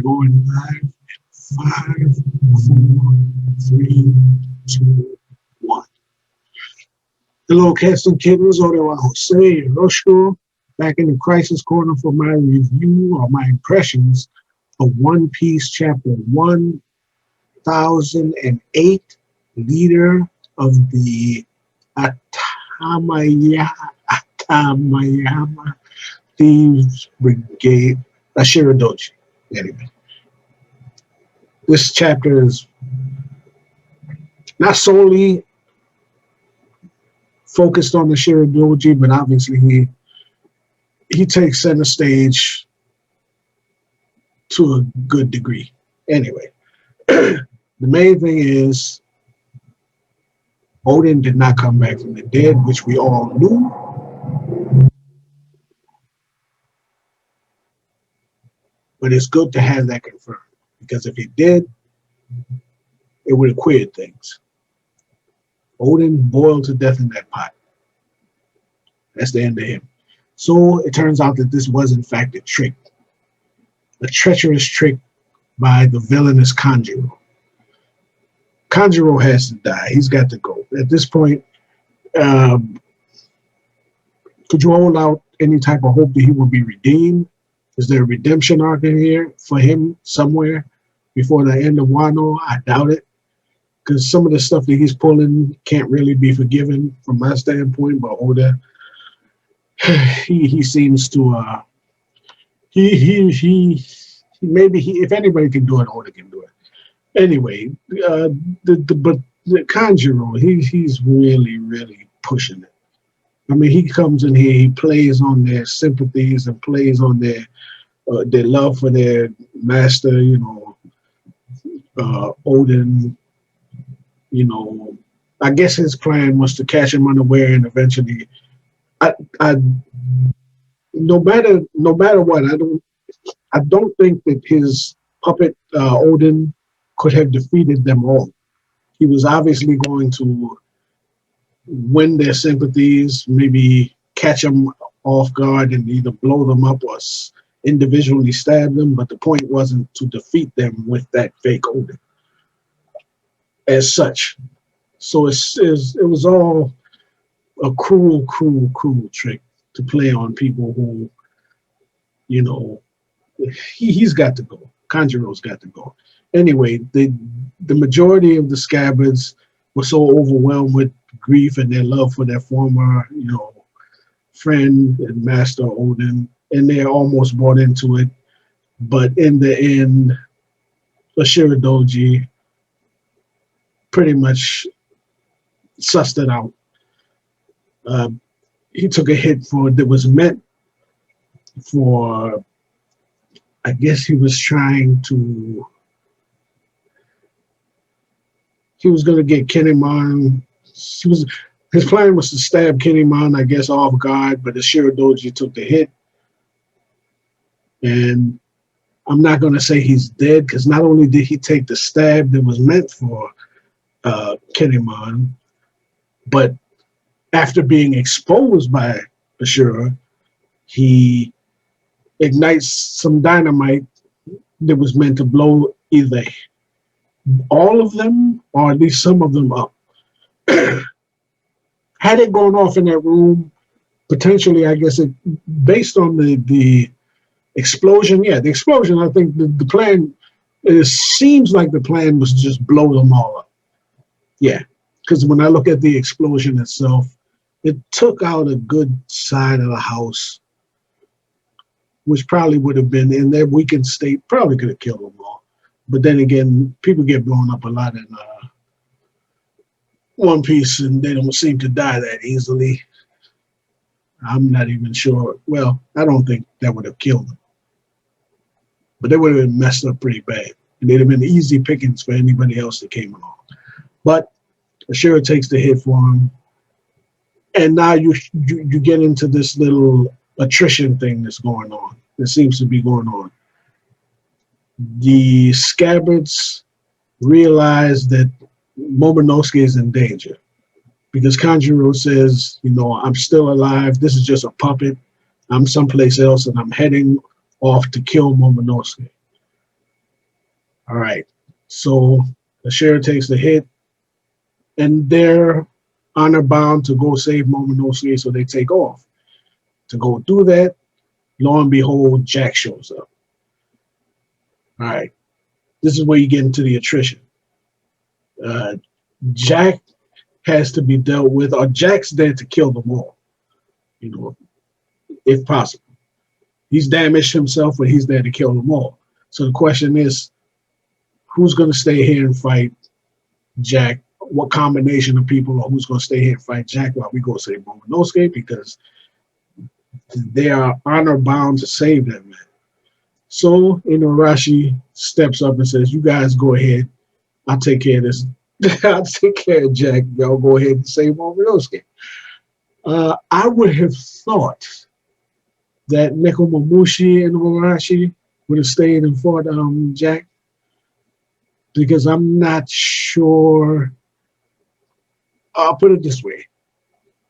going live. 5, 4, 3, 2, 1. Hello, cats and kittens. Odewa Jose Roscoe, back in the Crisis Corner for my review or my impressions of One Piece Chapter 1008, Leader of the Atamayama Thieves Brigade, Shiradoji. Anyway, this chapter is not solely focused on the Shiradoji, but obviously he takes center stage to a good degree. Anyway, the main thing is Odin did not come back from the dead, which we all knew. But it's good to have that confirmed, because if he did, it would have queered things. Odin boiled to death in that pot. That's the end of him. So it turns out that this was in fact a trick. A treacherous trick by the villainous Kanjuro. Kanjuro has to die. He's got to go. At this point, could you hold out any type of hope that he will be redeemed? Is there a redemption arc in here for him somewhere before the end of Wano? I doubt it, because some of the stuff that he's pulling can't really be forgiven from my standpoint. But Oda, he seems to if anybody can do it, Oda can do it. Anyway, but the Kanjuro, he's really pushing it. I mean, he comes in here, he plays on their sympathies and plays on their love for their master, Odin. I guess his plan was to catch him unaware, and eventually, no matter what, I don't think that his puppet Odin could have defeated them all. He was obviously going to win their sympathies, maybe catch them off guard and either blow them up or individually stab them, but the point wasn't to defeat them with that fake Odin as such. So it was all a cruel trick to play on people who, he's got to go. Kanjuro's got to go. Anyway, the majority of the scabbards were so overwhelmed with grief and their love for their former, friend and master Odin, and they're almost bought into it. But in the end, Shiradoji pretty much sussed it out. He took a hit for that was meant for, I guess he was trying to, he was going to get Kinemon. His plan was to stab Kinemon, I guess, off guard, but the Shiradoji took the hit. And I'm not going to say he's dead, because not only did he take the stab that was meant for Kinemon, but after being exposed by Ashura, he ignites some dynamite that was meant to blow either all of them or at least some of them up. Had it gone off in that room, potentially, I guess based on the explosion, the explosion, I think the plan, it seems like the plan was just blow them all up. Yeah, because when I look at the explosion itself, it took out a good side of the house, which probably would have been in their weakened state, probably could have killed them all. But then again, people get blown up a lot in One Piece, and they don't seem to die that easily. I'm not even sure. Well, I don't think that would have killed them. But they would have been messed up pretty bad. And they'd have been easy pickings for anybody else that came along. But Ashura takes the hit for him. And now you get into this little attrition thing that's going on. That seems to be going on. The scabbards realize that Momonosuke is in danger, because Kanjuro says, I'm still alive. This is just a puppet. I'm someplace else, and I'm heading off to kill Momonosuke. All right. So Ashira takes the hit, and they're honor bound to go save Momonosuke, so they take off. To go do that, lo and behold, Jack shows up. All right. This is where you get into the attrition. Uh, Jack has to be dealt with, or Jack's there to kill them all, you know, if possible. He's damaged himself, but he's there to kill them all. So the question is, who's going to stay here and fight Jack? What combination of people, or who's going to stay here and fight Jack while we go save Momonosuke? Because they are honor bound to save that man. So Inuarashi steps up and says, "You guys go ahead. I'll take care of this. I'll take care of Jack. Y'all go ahead and save Momonosuke." I would have thought that Nekomamushi and Inuarashi would have stayed and fought Jack, because I'm not sure. I'll put it this way.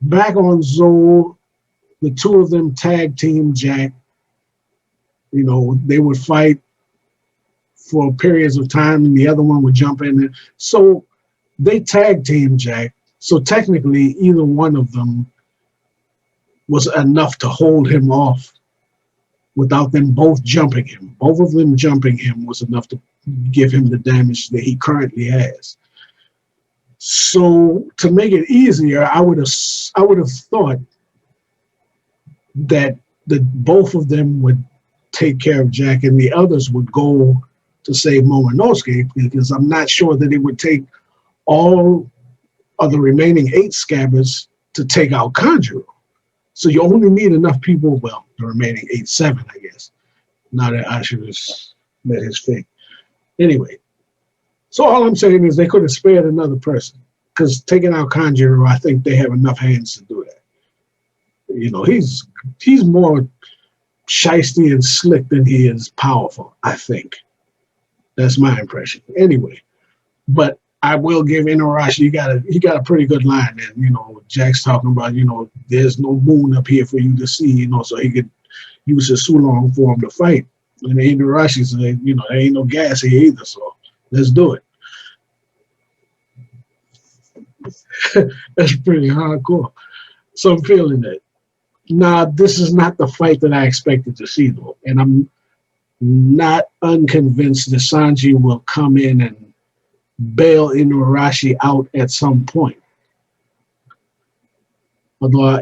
Back on Zou, the two of them tag team Jack. You know, they would fight for periods of time, and the other one would jump in. So they tag team Jack. So technically, either one of them was enough to hold him off without them both jumping him. Both of them jumping him was enough to give him the damage that he currently has. So to make it easier, I would have thought that both of them would take care of Jack and the others would go to save Momonosuke, because I'm not sure that it would take all of the remaining 8 scabbards to take out Kanjuro. So you only need enough people, well, the remaining 7, I guess. Now that Ashura has met his fate. Anyway, so all I'm saying is they could have spared another person, because taking out Kanjuro, I think they have enough hands to do that. You know, he's more shiesty and slick than he is powerful, I think. That's my impression. Anyway, but I will give Inuarashi, he got a pretty good line. And, you know, Jack's talking about, you know, there's no moon up here for you to see, you know, so he could use his Sulong for him to fight. And Inuarashi said, you know, there ain't no gas here either, so let's do it. That's pretty hardcore. So I'm feeling that. Now, this is not the fight that I expected to see, though. And I'm not unconvinced that Sanji will come in and bail Inuarashi out at some point. Although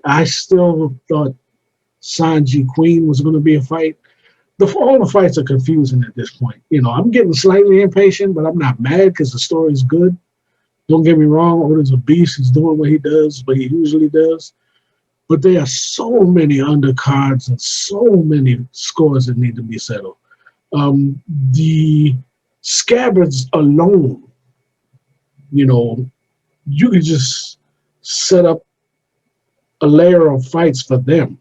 I still thought Sanji Queen was going to be a fight. All the fights are confusing at this point. You know, I'm getting slightly impatient, but I'm not mad because the story is good. Don't get me wrong, Oda's a beast. He's doing what he does, what he usually does. But there are so many undercards and so many scores that need to be settled. The scabbards alone, you know, you could just set up a layer of fights for them,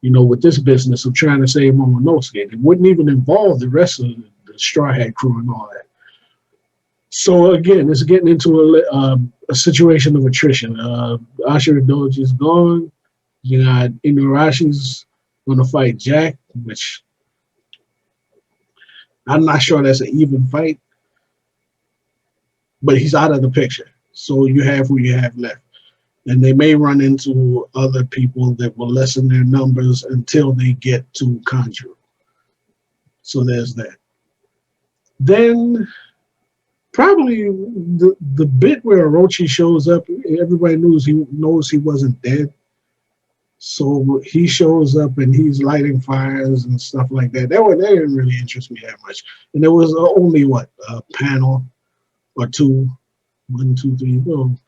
you know, with this business of trying to save Momonosuke. It wouldn't even involve the rest of the Straw Hat crew and all that. So again, it's getting into a situation of attrition. Ashura Doji is gone. You got Inurashi's going to fight Jack, which I'm not sure that's an even fight, but he's out of the picture. So you have who you have left. And they may run into other people that will lessen their numbers until they get to Kanjuro. So there's that. Then probably the bit where Orochi shows up, everybody knows he wasn't dead. So he shows up and he's lighting fires and stuff like that. That didn't really interest me that much. And there was only a panel or two, 1, 2, 3. Well,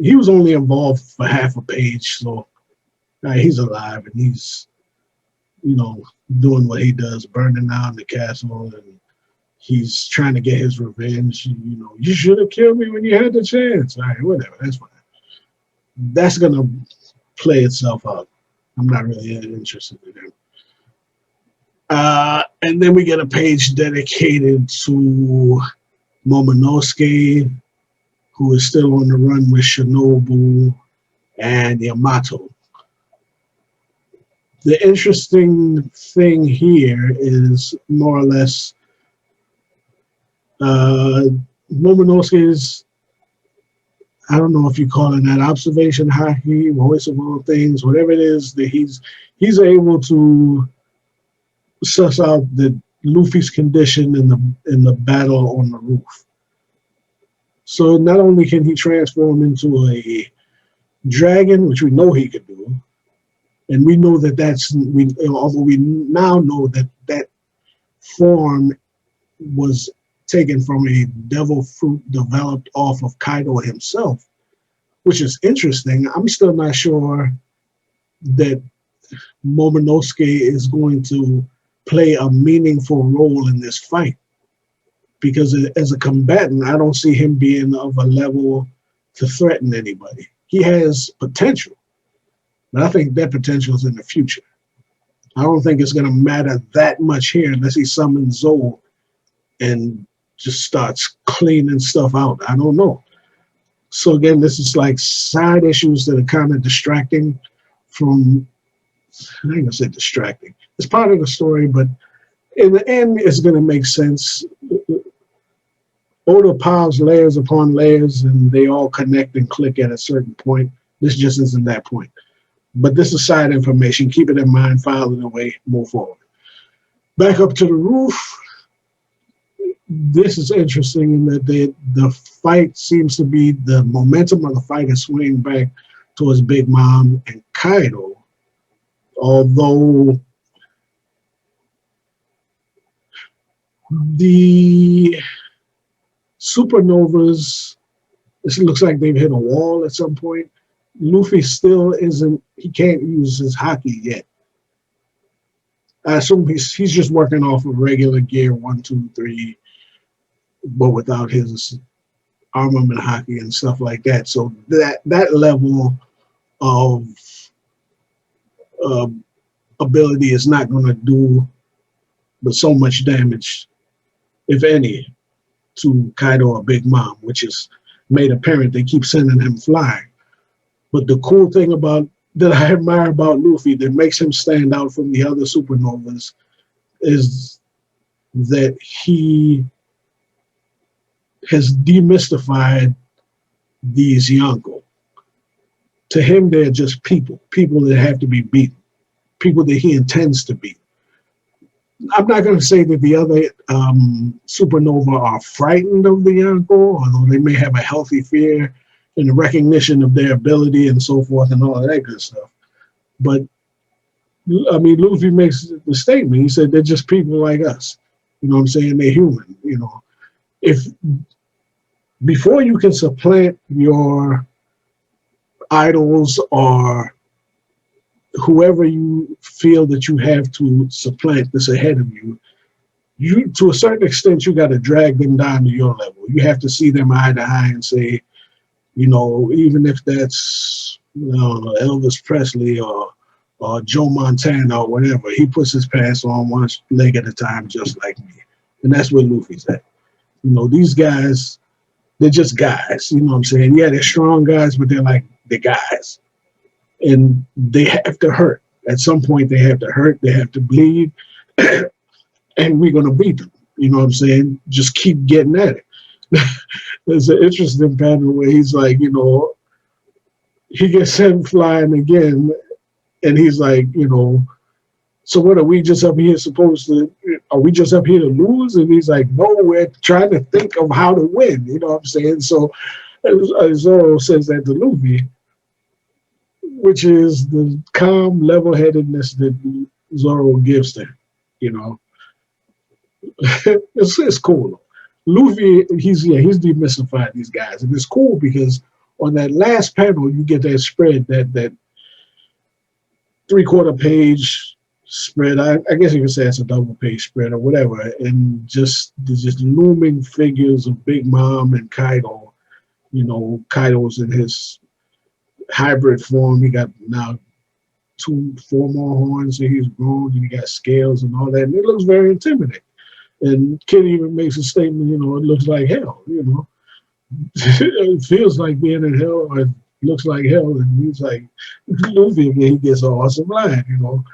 he was only involved for half a page, so he's alive and he's, you know, doing what he does, burning down the castle, and he's trying to get his revenge. You know, you should have killed me when you had the chance. All right, whatever, that's fine. That's gonna play itself out. I'm not really interested in him. And then we get a page dedicated to Momonosuke, who is still on the run with Shinobu and Yamato. The interesting thing here is more or less Uh, Momonosuke's, I don't know if you call it that observation hockey, voice of all things, whatever it is that he's able to suss out the Luffy's condition in the battle on the roof. So not only can he transform into a dragon, which we know he could do, and we know that although we now know that that form was taken from a devil fruit developed off of Kaido himself, which is interesting. I'm still not sure that Momonosuke is going to play a meaningful role in this fight because as a combatant, I don't see him being of a level to threaten anybody. He has potential, but I think that potential is in the future. I don't think it's going to matter that much here unless he summons Zou and just starts cleaning stuff out. I don't know. So again, this is like side issues that are kind of distracting from, I ain't gonna say distracting. It's part of the story, but in the end, it's gonna make sense. Oda piles layers upon layers and they all connect and click at a certain point. This just isn't that point. But this is side information. Keep it in mind, file it away, move forward. Back up to the roof. This is interesting in that the fight seems to be, the momentum of the fight is swinging back towards Big Mom and Kaido. Although the supernovas, it looks like they've hit a wall at some point. Luffy still isn't, he can't use his haki yet. I assume he's just working off of regular gear 1, 2, 3, but without his armament haki and stuff like that. So that level of uh, ability is not going to do but so much damage, if any, to Kaido or Big Mom, which is made apparent. They keep sending him flying. But the cool thing about that I admire about Luffy that makes him stand out from the other supernovas is that he has demystified these Yonko. To him, they're just people that have to be beaten, people that he intends to beat. I'm not going to say that the other supernova are frightened of the Yonko, although they may have a healthy fear in the recognition of their ability and so forth and all of that good stuff. But, I mean, Luffy makes the statement. He said they're just people like us. You know what I'm saying? They're human, you know. If before you can supplant your idols or whoever you feel that you have to supplant that's ahead of you, you to a certain extent you got to drag them down to your level. You have to see them eye to eye and say, you know, even if that's Elvis Presley or Joe Montana or whatever, he puts his pants on one leg at a time, just like me. And that's where Luffy's at. You know, these guys, they're just guys. You know what I'm saying? Yeah, they're strong guys, but they're guys. And they have to hurt. At some point, they have to hurt. They have to bleed. And we're going to beat them. You know what I'm saying? Just keep getting at it. There's an interesting pattern where he's like, you know, he gets sent flying again. And he's like, you know, so what are we just up here supposed to, are we just up here to lose? And he's like, no, we're trying to think of how to win. You know what I'm saying? So Zoro says that to Luffy, which is the calm level-headedness that Zoro gives to him, you know. It's cool. Luffy, he's demystified these guys. And it's cool because on that last panel, you get that spread, that 3/4 page spread. I guess you could say it's a double page spread or whatever. And just looming figures of Big Mom and Kaido. You know, Kaido's in his hybrid form. He got now 4 more horns and he's grown and he got scales and all that. And it looks very intimidating. And Kid even makes a statement, you know, it looks like hell, you know. It feels like being in hell or it looks like hell. And he's like, Luffy again, he gets an awesome line, you know.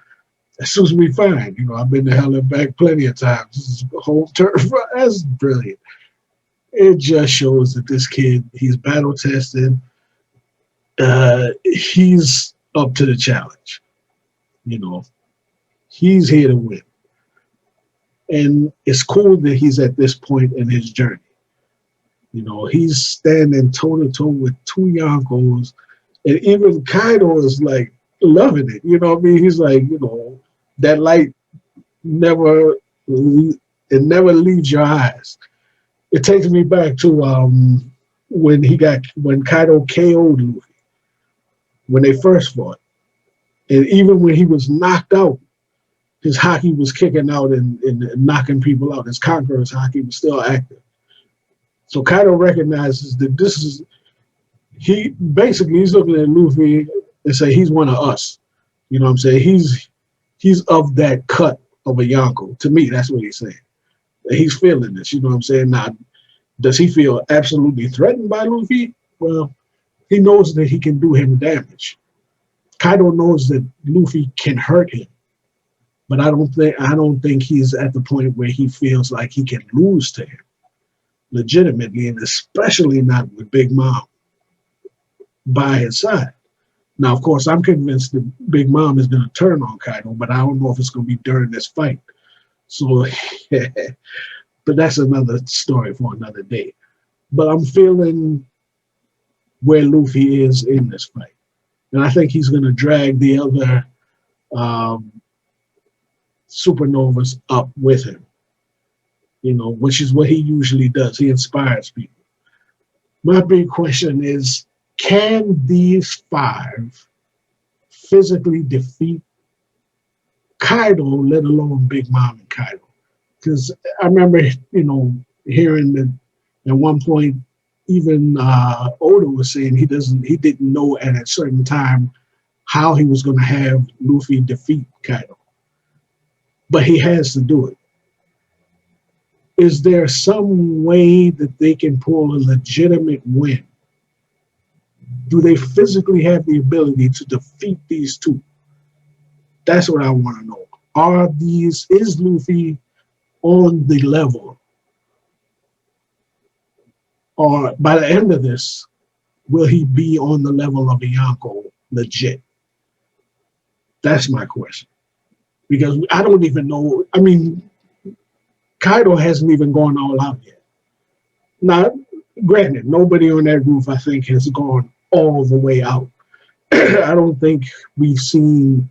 That suits me fine. You know, I've been to hell and back plenty of times. This is a whole turn. That's brilliant. it just shows that this kid, he's battle tested. He's up to the challenge. You know, he's here to win. And it's cool that he's at this point in his journey. You know, he's standing toe to toe with two Yonkos, and even Kaido is like loving it. You know what I mean? He's like, you know, that light never, it never leaves your eyes. It takes me back to when Kaido KO'd Luffy when they first fought, and even when he was knocked out, his hockey was kicking out and knocking people out. His Conqueror's hockey was still active. So Kaido recognizes that this is he's looking at Luffy and say he's one of us. You know what I'm saying? He's of that cut of a Yonko. To me, that's what he's saying. He's feeling this. You know what I'm saying? Now, does he feel absolutely threatened by Luffy? Well, he knows that he can do him damage. Kaido knows that Luffy can hurt him, but I don't think he's at the point where he feels like he can lose to him legitimately, and especially not with Big Mom by his side. Now, of course, I'm convinced that Big Mom is going to turn on Kaido, but I don't know if it's going to be during this fight. So, but that's another story for another day. But I'm feeling where Luffy is in this fight. And I think he's going to drag the other supernovas up with him, you know, which is what he usually does. He inspires people. My big question is, can these five physically defeat Kaido, let alone Big Mom and Kaido? Because I remember, you know, hearing that at one point, even Oda was saying he didn't know at a certain time how he was going to have Luffy defeat Kaido, but he has to do it. Is there some way that they can pull a legitimate win? Do they physically have the ability to defeat these two? That's what I want to know. Is Luffy on the level? Or by the end of this, will he be on the level of a Yonko legit? That's my question. Because I don't even know. I mean, Kaido hasn't even gone all out yet. Now, granted, nobody on that roof, I think, has gone all the way out. I don't think we've seen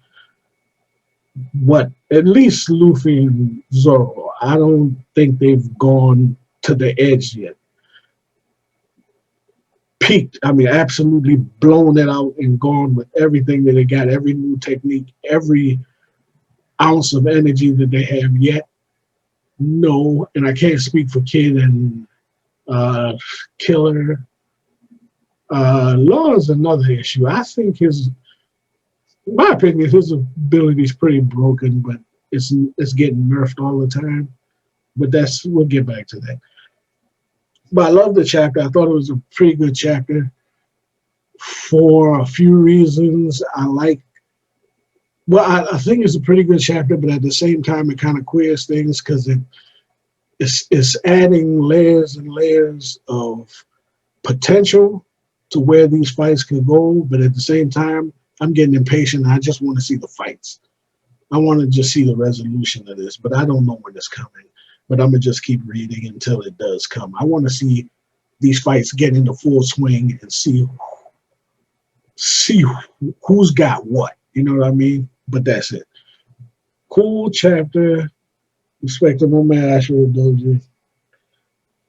at least Luffy and Zoro. I don't think they've gone to the edge yet. Peaked, I mean, absolutely blown it out and gone with everything that they got, every new technique, every ounce of energy that they have yet. No, and I can't speak for Kid and Killer. Law is another issue. I think in my opinion, his ability is pretty broken, but it's getting nerfed all the time. But we'll get back to that. But I love the chapter. I thought it was a pretty good chapter for a few reasons. I think it's a pretty good chapter, but at the same time, it kind of queers things because it's adding layers and layers of potential to where these fights could go. But at the same time, I'm getting impatient. I just want to see the fights. I want to just see the resolution of this, but I don't know when it's coming. But I'm going to just keep reading until it does come. I want to see these fights get into full swing and see who's got what. You know what I mean? But that's it. Cool chapter. Respectable man, Ashura Doji.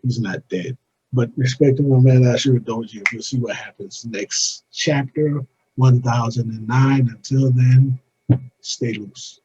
He's not dead. But respectable man, Ashura Doji. We'll see what happens next chapter 1009. Until then, stay loose.